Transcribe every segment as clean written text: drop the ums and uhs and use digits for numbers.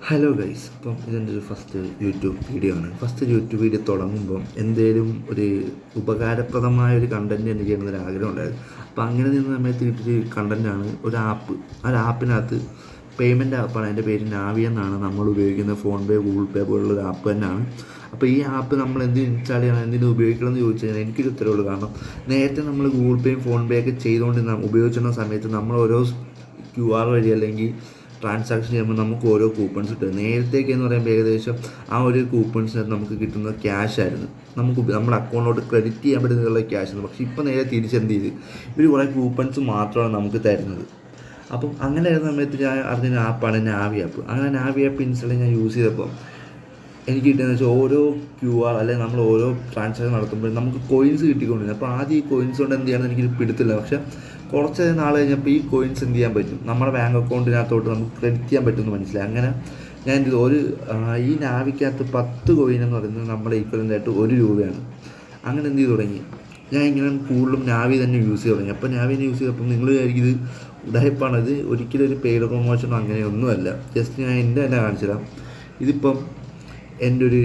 Hello guys, അപ്പം ഇതെൻ്റെ ഒരു ഫസ്റ്റ് യൂട്യൂബ് വീഡിയോ ആണ്. ഫസ്റ്റ് യൂട്യൂബ് വീഡിയോ തുടങ്ങുമ്പം എന്തേലും ഒരു ഉപകാരപ്രദമായ ഒരു കണ്ടൻറ്റ് എനിക്ക് ചെയ്യണമെന്നൊരു ആഗ്രഹം ഉണ്ടായിരുന്നു. അപ്പോൾ അങ്ങനെ നിന്ന് സമയത്ത് കിട്ടിയൊരു കണ്ടൻറ്റാണ് ഒരു ആപ്പ്. ആ ആപ്പിനകത്ത് പേയ്മെൻറ്റ് ആപ്പാണ്. അതിൻ്റെ പേര് നാവി എന്നാണ്. നമ്മൾ ഉപയോഗിക്കുന്ന ഫോൺ പേ, ഗൂഗിൾ പേ പോലുള്ള ഒരു ആപ്പ് തന്നെയാണ്. അപ്പോൾ ഈ ആപ്പ് നമ്മൾ എന്തിന് ഇൻസ്റ്റാൾ ചെയ്യണം, എന്തിനു ഉപയോഗിക്കണം എന്ന് ചോദിച്ചു കഴിഞ്ഞാൽ എനിക്കൊരു ഉത്തരവുള്ളൂ. കാരണം നേരത്തെ നമ്മൾ ഗൂഗിൾ പേയും ഫോൺ പേ ഒക്കെ ചെയ്തുകൊണ്ടിരുന്ന ഉപയോഗിച്ചിരുന്ന സമയത്ത് നമ്മൾ ഓരോ QR വഴി അല്ലെങ്കിൽ ട്രാൻസാക്ഷൻ ചെയ്യുമ്പോൾ നമുക്ക് ഓരോ കൂപ്പൺസ് കിട്ടും. നേരത്തേക്ക് എന്ന് പറയുമ്പോൾ ഏകദേശം ആ ഒരു കൂപ്പൺസിനകത്ത് നമുക്ക് കിട്ടുന്ന ക്യാഷ് ആയിരുന്നു, നമുക്ക് നമ്മുടെ അക്കൗണ്ടിലോട്ട് ക്രെഡിറ്റ് ചെയ്യാൻ പറ്റുന്നുള്ള ക്യാഷ് ആയിരുന്നു. പക്ഷേ ഇപ്പോൾ നേരെ തിരിച്ചെന്ത് ചെയ്ത് ഇവർ കുറേ കൂപ്പൺസ് മാത്രമാണ് നമുക്ക് തരുന്നത്. അപ്പം അങ്ങനെ ആയിരുന്ന സമയത്ത് ഞാൻ അറിഞ്ഞ ആപ്പാണ് നാവി ആപ്പ്. അങ്ങനെ നാവി ആപ്പ് ഇൻസ്റ്റാൾ ഞാൻ യൂസ് ചെയ്തപ്പോൾ എനിക്ക് കിട്ടുന്നത് വെച്ചാൽ ഓരോ QR അല്ലെങ്കിൽ നമ്മൾ ഓരോ ട്രാൻസാക്ഷൻ നടത്തുമ്പോഴും നമുക്ക് കോയിൻസ് കിട്ടിക്കൊണ്ടിരുന്നത്. അപ്പോൾ ആദ്യം ഈ കോയിൻസ് കൊണ്ട് എന്ത് ചെയ്യണമെന്ന് എനിക്കൊരു പിടുത്തില്ല. പക്ഷേ കുറച്ച് നാൾ കഴിഞ്ഞപ്പോൾ ഈ കോയിൻസ് എന്ത് ചെയ്യാൻ പറ്റും, നമ്മുടെ ബാങ്ക് അക്കൗണ്ടിനകത്തോട്ട് നമുക്ക് ക്രെഡിറ്റ് ചെയ്യാൻ പറ്റുമെന്ന് മനസ്സിലായി. അങ്ങനെ ഞാൻ ഈ നാവിക്കകത്ത് 10 കോയിൻ എന്ന് പറയുന്നത് നമ്മുടെ ഈക്വലൻ്റായിട്ട് 1 രൂപയാണ്. അങ്ങനെ എന്ത് ചെയ്ത് തുടങ്ങി, ഞാൻ ഇങ്ങനെ കൂടുതലും നാവി തന്നെ യൂസ് ചെയ്ത് തുടങ്ങി. അപ്പോൾ നാവിനെ യൂസ് ചെയ്തപ്പോൾ നിങ്ങൾ വിചാരിക്കും ഇത് ഉടായ്പാണ്, ഇത് ഒരിക്കലും ഒരു പെയ്ഡ് പ്രൊമോഷനോ അങ്ങനെയൊന്നുമല്ല. ജസ്റ്റ് ഞാൻ എൻ്റെ തന്നെ കാണിച്ചു തരാം. ഇതിപ്പം എൻ്റെ ഒരു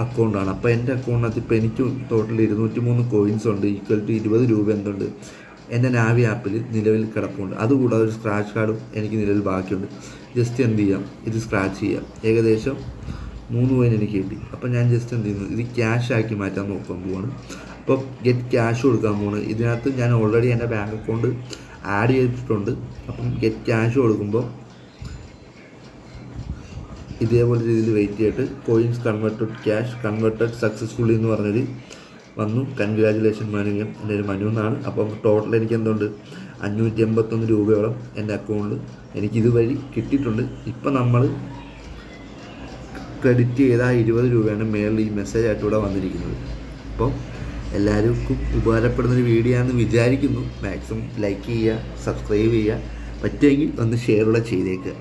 അക്കൗണ്ടാണ്. അപ്പോൾ എൻ്റെ അക്കൗണ്ടിനകത്ത് ഇപ്പോൾ എനിക്ക് ടോട്ടൽ 203 കോയിൻസ് ഉണ്ട്, ഈക്വൽ ടു 20 രൂപ എന്തുണ്ട് എൻ്റെ നാവി ആപ്പിൽ നിലവിൽ കിടപ്പുണ്ട്. അതുകൂടാതെ ഒരു സ്ക്രാച്ച് കാർഡും എനിക്ക് നിലവിൽ ബാക്കിയുണ്ട്. ജസ്റ്റ് എന്ത് ചെയ്യാം, ഇത് സ്ക്രാച്ച് ചെയ്യാം. ഏകദേശം 3 കോയിൻ എനിക്ക് കിട്ടി. അപ്പോൾ ഞാൻ ജസ്റ്റ് എന്ത് ചെയ്യുന്നു, ഇത് ക്യാഷ് ആക്കി മാറ്റാൻ നോക്കാൻ പോവാണ്. അപ്പോൾ ഗെറ്റ് ക്യാഷ് കൊടുക്കാൻ പോവാണ്. ഇതിനകത്ത് ഞാൻ ഓൾറെഡി എൻ്റെ ബാങ്ക് അക്കൗണ്ട് ആഡ് ചെയ്തിട്ടുണ്ട്. അപ്പം ഗെറ്റ് ക്യാഷ് കൊടുക്കുമ്പോൾ ഇതേപോലെ രീതിയിൽ വെയിറ്റ് ചെയ്തിട്ട് coins converted cash converted successfully എന്ന് പറഞ്ഞൊരു വന്നു. കൺഗ്രാജുലേഷൻ മനു, എൻ്റെ ഒരു മനു എന്നാണ്. അപ്പം ടോട്ടൽ എനിക്ക് എന്തുണ്ട് 581 രൂപയോളം എൻ്റെ അക്കൗണ്ടിൽ എനിക്കിതുവഴി കിട്ടിയിട്ടുണ്ട്. ഇപ്പം നമ്മൾ ക്രെഡിറ്റ് ചെയ്ത 20 രൂപയാണ് മേളിൽ ഈ മെസ്സേജ് ആയിട്ട് ഇവിടെ വന്നിരിക്കുന്നത്. അപ്പം എല്ലാവർക്കും ഉപകാരപ്പെടുന്നൊരു വീഡിയോ ആണെന്ന് വിചാരിക്കുന്നു. മാക്സിമം ലൈക്ക് ചെയ്യുക, സബ്സ്ക്രൈബ് ചെയ്യുക, പറ്റുമെങ്കിൽ ഒന്ന് ഷെയർ കൂടെ ചെയ്തേക്കുക.